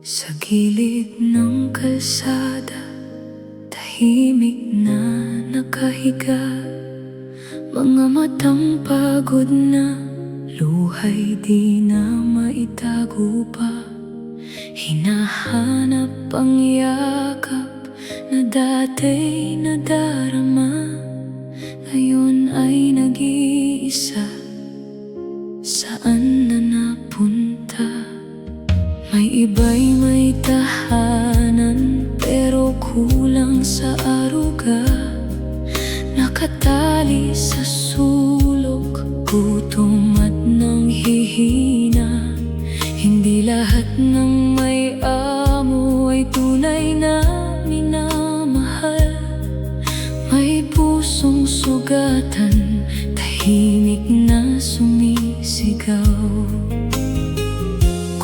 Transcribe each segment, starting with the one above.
Sa gilid ng kalsada, tahimik na nakahiga, mga matang pagod na, luhay di na maitago pa. Hinahanap ang yakap na dati'y nadarama, ngayon ay nag-iisa, saan na napunta? May iba'y may tahanan, pero kulang sa aruga. Nakatali sa sulok, gutom at nanghihina. Hindi lahat ng may amo ay tunay na minamahal. May pusong sugatan, tahimik na sumisigaw.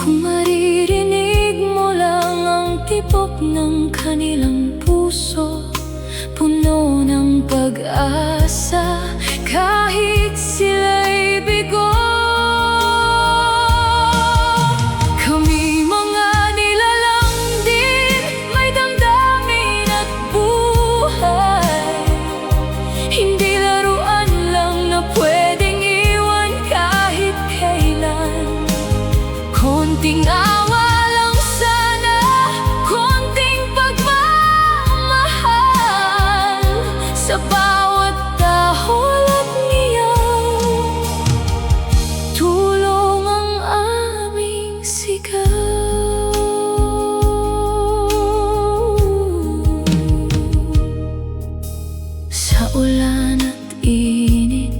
Kung maririnig mo lang ang tibok ng kanilang puso, puno ng pag-asa kahit sila'y bigo. Kami mga nilalang din, may damdamin at buhay. Hindi laruan lang na pwedeng iwan kahit kailan. Konting awa lang sana, konting pagmamahal sa bawat dahol at ngiyaw. Tulong ang aming sigaw. Sa ulan at init,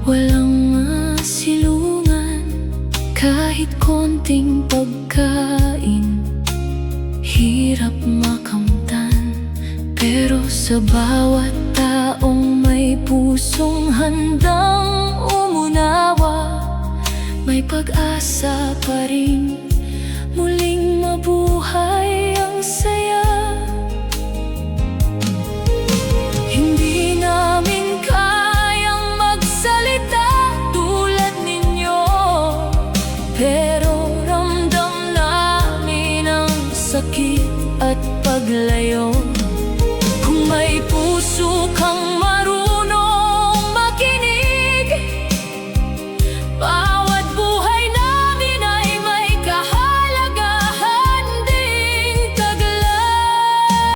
walang masilungan. Kahit konting pagkain, hirap makamtan. Pero sa bawat taong may pusong handang umunawa, may pag-asa pa rin, muling mabuhay ang saya. Hindi namin kayang magsalita tulad ninyo, pero ramdam namin ang sakit at paglayo. Kung may puso kang marunong makinig, bawat buhay namin ay may kahalagahan ding taglay.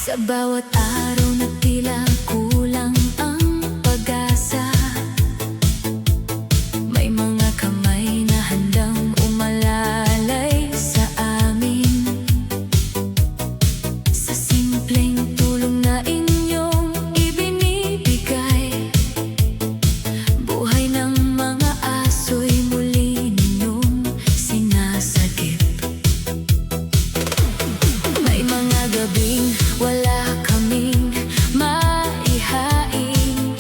Sa bawat araw na tila kulang ang pag-asa, may mga kamay na handang umalalay sa amin. Sa simpleng tulong na inyong ibinibigay, buhay ng mga aso'y muli ninyong sinasagip. May mga gabing wala kaming maihain,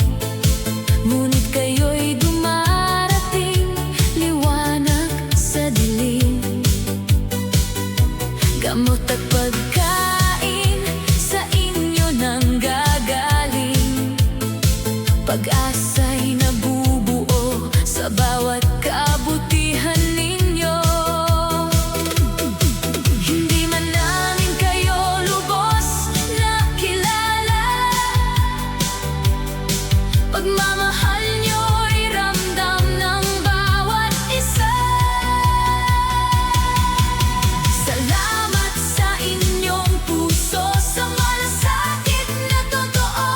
ngunit kayo'y dumarating, liwanag sa dilim. Gamot at pagkain sa inyo nang gagaling, pag-asa'y nabubuo sa bawat kabutihan ninyo. Hindi man namin kayo lubos na kilala, pagmamahal nyo'y ramdam ng bawat isa. Salamat sa inyong puso, sa malasakit na totoo,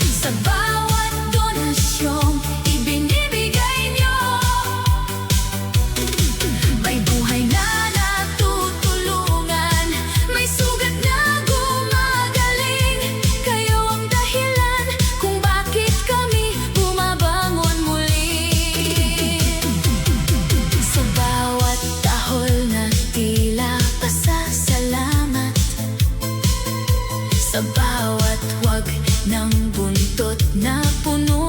sa bawat donasyong ibinibigay nyo. May buhay na natutulungan, may sugat na gumagaling. Kayo ang dahilan kung bakit kami bumabangon muli. Sa bawat tahol na tila pasasalamat, sa bawat wag ng buntot na puno